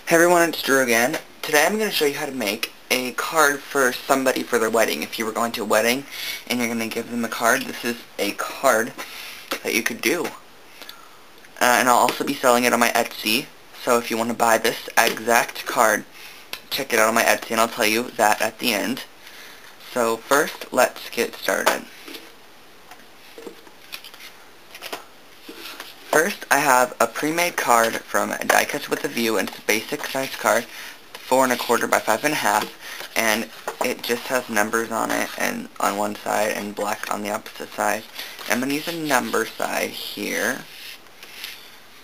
Hey everyone, it's Drew again. Today I'm going to show you how to make a card for somebody for their wedding. If you were going to a wedding and you're going to give them a card, this is a card that you could do. And I'll also be selling it on my Etsy, so if you want to buy this exact card, check it out on my Etsy and I'll tell you that at the end. So first, let's get started. First, I have a pre-made card from Die Cuts with a View, and it's a basic size card, 4 1/4 by 5 1/2, and it just has numbers on it, and on one side, and black on the opposite side. I'm going to use a number side here,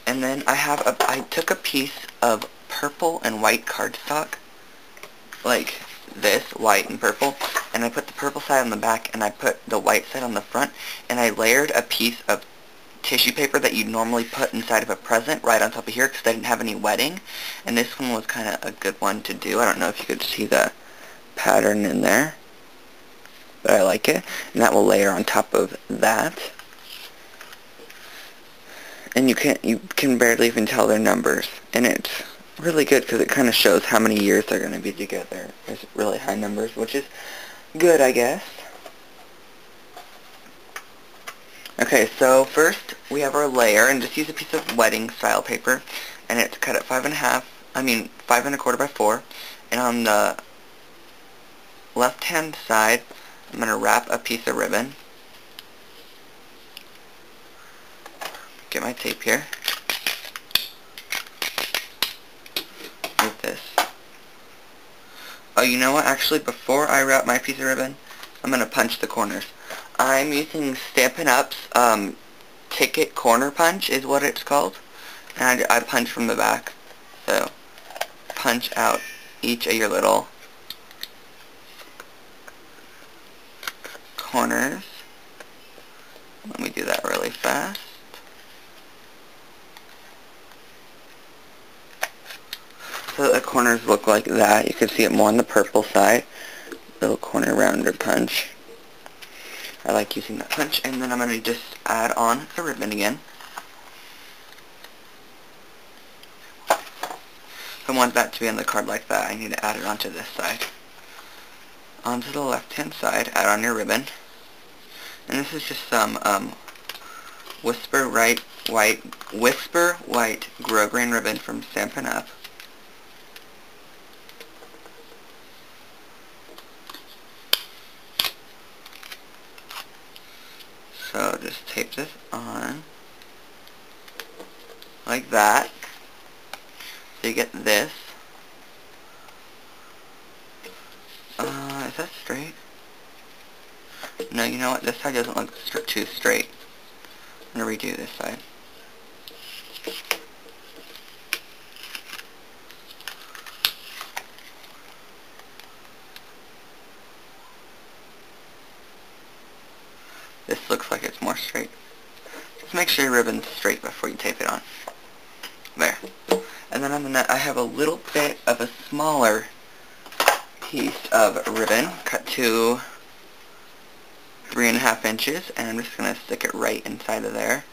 and then I took a piece of purple and white cardstock, like this, white and purple, and I put the purple side on the back, and I put the white side on the front, and I layered a piece of tissue paper that you'd normally put inside of a present right on top of here because I didn't have any wedding, and this one was kind of a good one to do. I don't know if you could see the pattern in there, but I like it, and that will layer on top of that, and you can barely even tell their numbers, and it's really good because it kind of shows how many years they're going to be together. There's really high numbers, which is good, I guess. Okay, so first we have our layer, and just use a piece of wedding style paper, and it's cut at 5 1/4 by 4, and on the left hand side I'm going to wrap a piece of ribbon. Get my tape here. Like this. Oh, you know what, actually before I wrap my piece of ribbon, I'm going to punch the corners. I'm using Stampin' Up's Ticket Corner Punch is what it's called, and I punch from the back, so punch out each of your little corners. Let me do that really fast. So the corners look like that. You can see it more on the purple side, little corner rounder punch. I like using that punch, and then I'm going to just add on the ribbon again. If I want that to be on the card like that, I need to add it onto this side. Onto the left-hand side, add on your ribbon. And this is just some Whisper White grosgrain ribbon from Stampin' Up. So just tape this on like that. So you get this. Is that straight? No, you know what? This side doesn't look too straight. I'm going to redo this side. This looks like it's more straight. Just make sure your ribbon's straight before you tape it on. There. And then I have a little bit of a smaller piece of ribbon cut to 3 1/2 inches, and I'm just going to stick it right inside of there.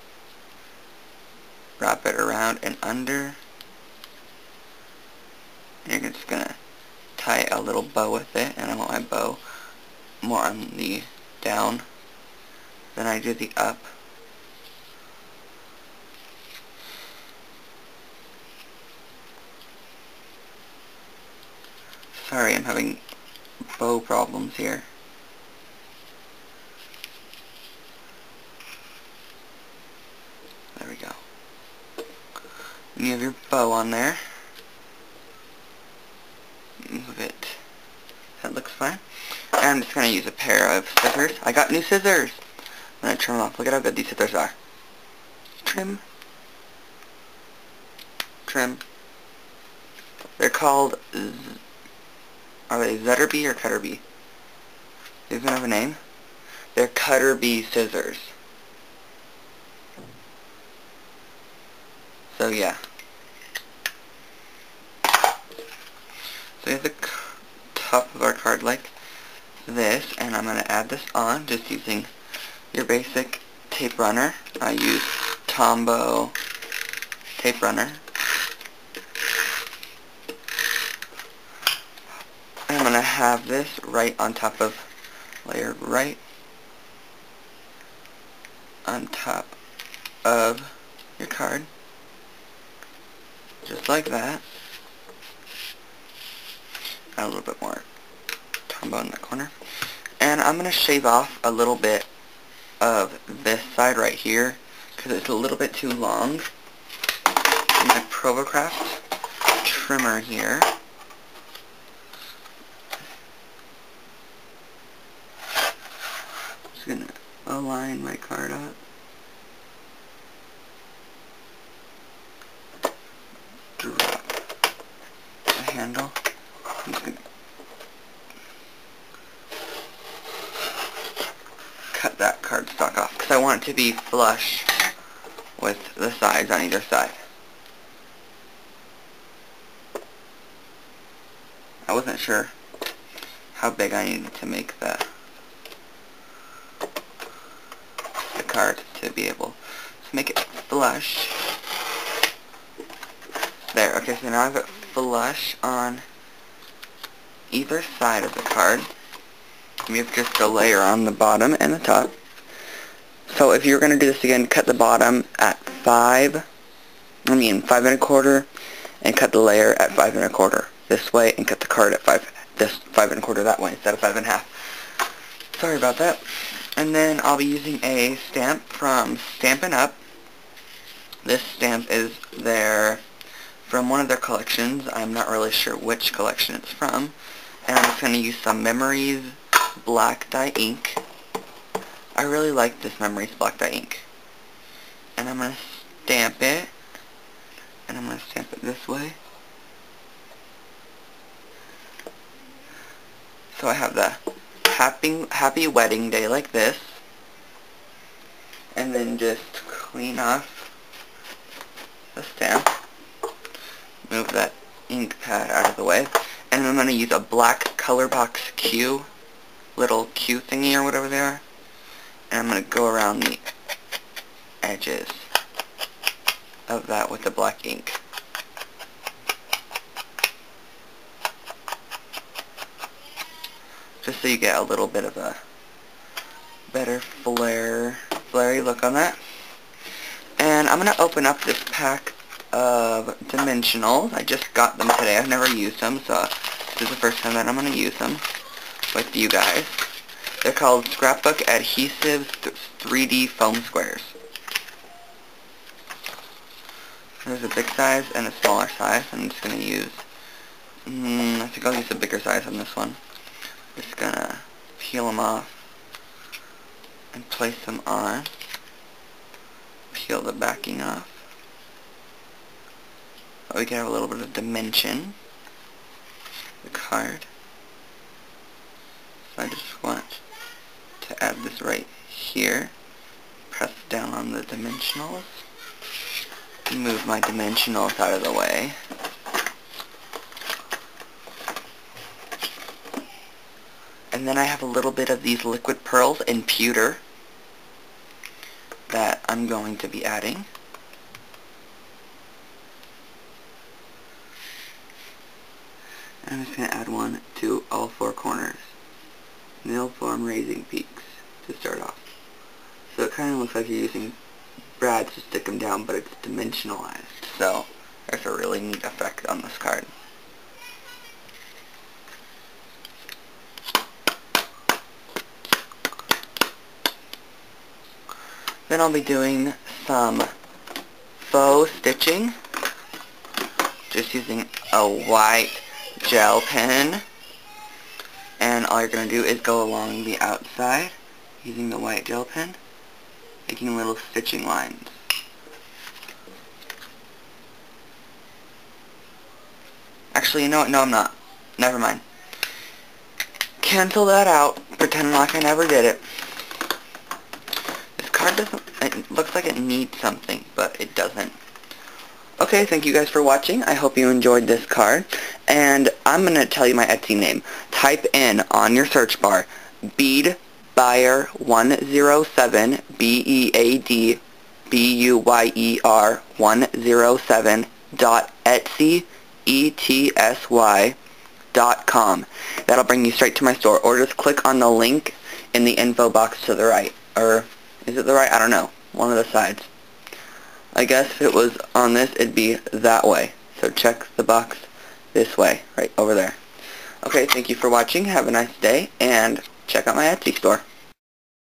Wrap it around and under. And you're just going to tie a little bow with it, and I want my bow more on the down than I do the up. Sorry, I'm having bow problems here. There we go. And you have your bow on there. Move it. That looks fine. And I'm just going to use a pair of scissors. I got new scissors! I'm going to trim them off. Look at how good these scissors are. Trim. Trim. They're called, are they Zutterbee or Cutterbee? Do they even have a name? They're Cutterbee scissors. So yeah. So we have the top of our card like this, and I'm going to add this on just using your basic tape runner. I use Tombow tape runner. going to have this right on top of, layered right on top of your card. Just like that. Add a little bit more combo in that corner. And I'm going to shave off a little bit of this side right here because it's a little bit too long. My Provocraft trimmer here. Just going to align my card up. Drop the handle. I'm just going to cut that cardstock off because I want it to be flush with the sides on either side. I wasn't sure how big I needed to make the card to be able to make it flush. There, okay, so now I have it flush on either side of the card. We have just a layer on the bottom and the top. So if you're going to do this again, cut the bottom at 5 1/4, and cut the layer at 5 1/4 this way, and cut the card at 5 1/4 that way instead of 5 1/2. Sorry about that. And then I'll be using a stamp from Stampin' Up. This stamp is from one of their collections. I'm not really sure which collection it's from. And I'm just going to use some Memories black dye ink. I really like this Memories black dye ink. And I'm going to stamp it. And I'm going to stamp it this way. So I have the happy wedding day like this. And then just clean off the stamp. Move that ink pad out of the way. And I'm going to use a black color box Q, little Q thingy or whatever they are. And I'm going to go around the edges of that with the black ink. Just so you get a little bit of a better flary look on that. And I'm going to open up this pack of dimensionals. I just got them today. I've never used them, so this is the first time that I'm going to use them with you guys. They're called Scrapbook Adhesive 3D Foam Squares. There's a big size and a smaller size. I'm just going to use, I think I'll use the bigger size on this one. Just going to peel them off and place them on. Peel the backing off. So we can have a little bit of dimension. The card. So I just want to add this right here. Press down on the dimensionals. Move my dimensionals out of the way. And then I have a little bit of these liquid pearls in pewter that I'm going to be adding. I'm just going to add one to all 4 corners. And they'll form raising peaks to start off. So it kind of looks like you're using brads to stick them down, but it's dimensionalized. So there's a really neat effect on this card. Then I'll be doing some faux stitching, just using a white gel pen, and all you're going to do is go along the outside using the white gel pen, making little stitching lines. Actually, you know what? No, I'm not. Never mind. Cancel that out. Pretend like I never did it. This card doesn't... It looks like it needs something, but it doesn't. Okay, thank you guys for watching. I hope you enjoyed this card. And I'm going to tell you my Etsy name. Type in on your search bar, Bead Buyer 107, BEADBUYER 107 .etsy, ETSY evertone.com. That'll bring you straight to my store, or just click on the link in the info box to the right. Or, is it the right? I don't know. One of the sides. I guess if it was on this, it'd be that way. So check the box this way, right over there. Okay, thank you for watching. Have a nice day, and check out my Etsy store.